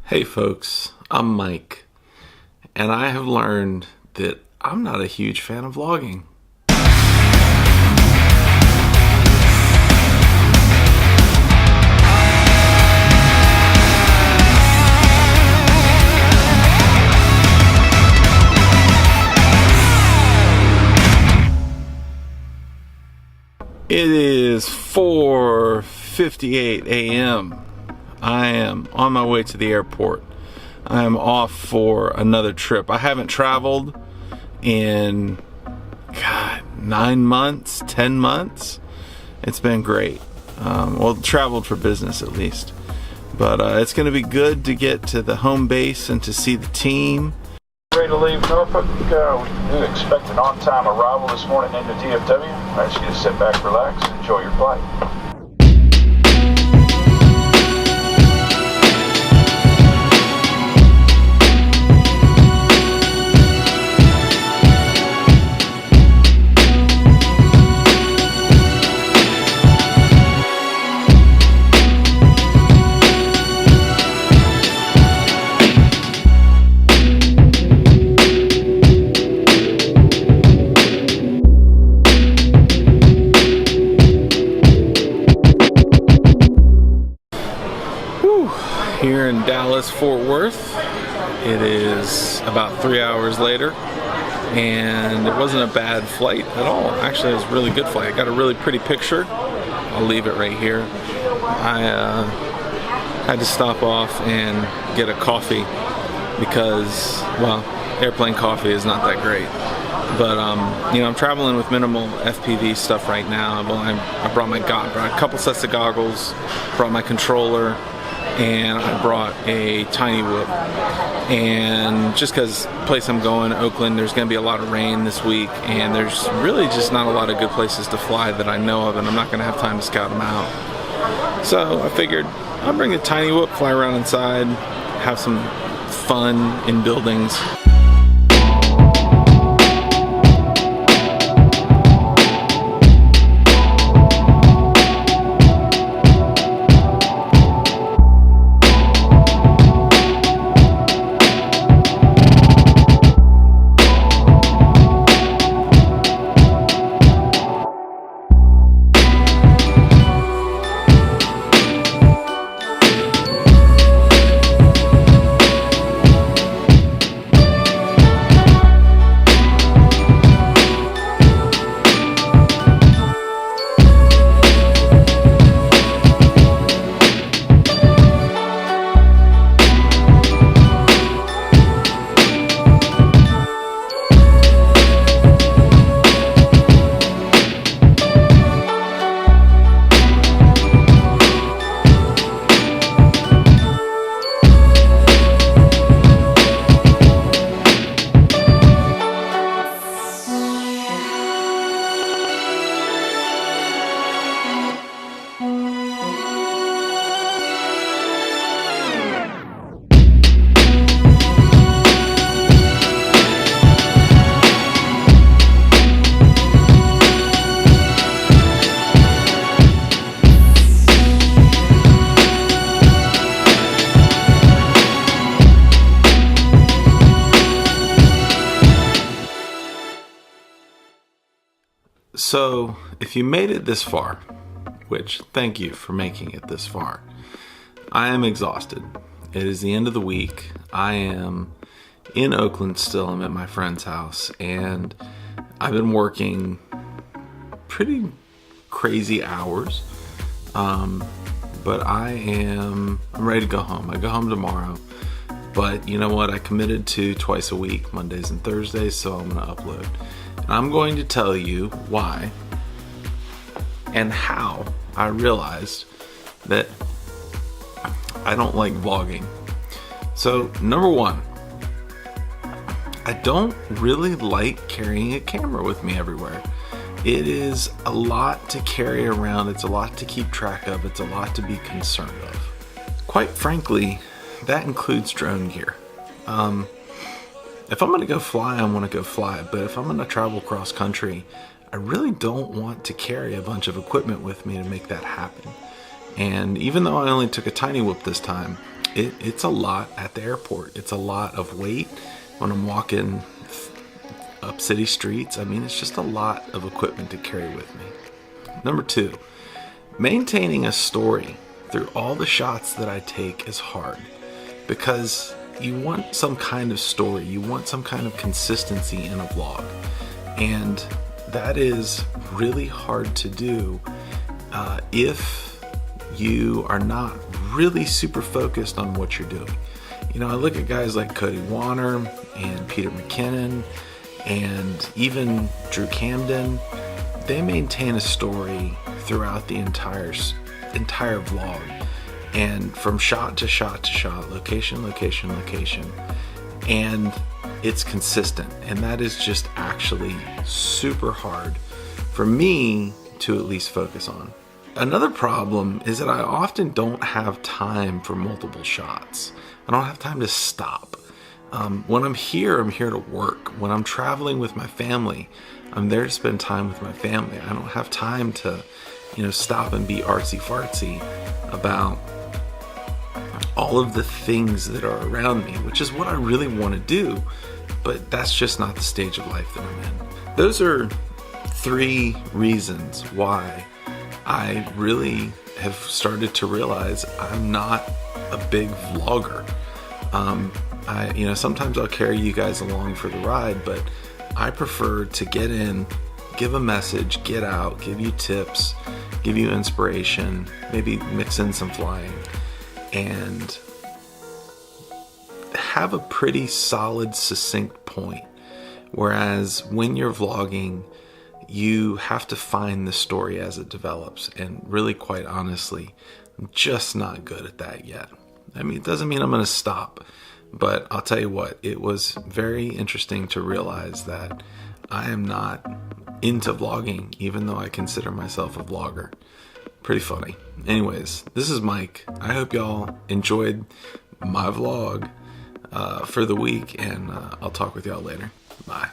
Hey folks, I'm Mike, and I have learned that I'm not a huge fan of vlogging. It is 4:58 a.m. I am on my way to the airport. I am off for another trip. I haven't traveled in, 9 months, 10 months. It's been great. Well, traveled for business at least. But it's going to be good to get to the home base and to see the team. Ready to leave Norfolk. We do expect an on-time arrival this morning into DFW. I ask you to sit back, relax, and enjoy your flight. Here in Dallas, Fort Worth. It is about 3 hours later, and it wasn't a bad flight at all. Actually, it was a really good flight. I got a really pretty picture. I'll leave it right here. I had to stop off and get a coffee because, well, airplane coffee is not that great. But you know, I'm traveling with minimal FPV stuff right now. Well, I brought a couple sets of goggles, brought my controller, and I brought a tiny whoop. And just because the place I'm going, Oakland, there's going to be a lot of rain this week, and there's really just not a lot of good places to fly that I know of, and I'm not going to have time to scout them out. So I figured I'll bring a tiny whoop, fly around inside, have some fun in buildings. So, if you made it this far, which thank you for making it this far, I am exhausted. It is the end of the week. I am in Oakland still. I'm at my friend's house, and I've been working pretty crazy hours. But I'm ready to go home. I go home tomorrow. But you know what? I committed to twice a week, Mondays and Thursdays, so I'm going to upload. And I'm going to tell you why and how I realized that I don't like vlogging. So, number one, I don't really like carrying a camera with me everywhere. It is a lot to carry around. It's a lot to keep track of. It's a lot to be concerned of. Quite frankly, that includes drone gear. If I'm going to go fly, I want to go fly. But if I'm going to travel cross country, I really don't want to carry a bunch of equipment with me to make that happen. And even though I only took a tiny whoop this time, it's a lot at the airport. It's a lot of weight when I'm walking up city streets. I mean, it's just a lot of equipment to carry with me. Number 2, maintaining a story through all the shots that I take is hard, because you want some kind of story, you want some kind of consistency in a vlog, and that is really hard to do if you are not really super focused on what you're doing. You know, I look at guys like Cody Warner and Peter McKinnon and even Drew Camden. They maintain a story throughout the entire vlog, and from shot to shot to shot, location, location, location, and it's consistent, and that is just actually super hard for me to at least focus on. Another problem is that I often don't have time for multiple shots. I don't have time to stop. When I'm here to work. When I'm traveling with my family, I'm there to spend time with my family. I don't have time to, stop and be artsy fartsy about all of the things that are around me, which is what I really want to do, but that's just not the stage of life that I'm in. Those are 3 reasons why I really have started to realize I'm not a big vlogger. Sometimes I'll carry you guys along for the ride, but I prefer to get in, give a message, get out, give you tips, give you inspiration, maybe mix in some flying, and have a pretty solid, succinct point. Whereas when you're vlogging, you have to find the story as it develops, and really, quite honestly, I'm just not good at that yet. I mean, it doesn't mean I'm going to stop, but I'll tell you what, it was very interesting to realize that I am not into vlogging, even though I consider myself a vlogger. Pretty funny. Anyways, this is Mike. I hope y'all enjoyed my vlog for the week, and I'll talk with y'all later. Bye.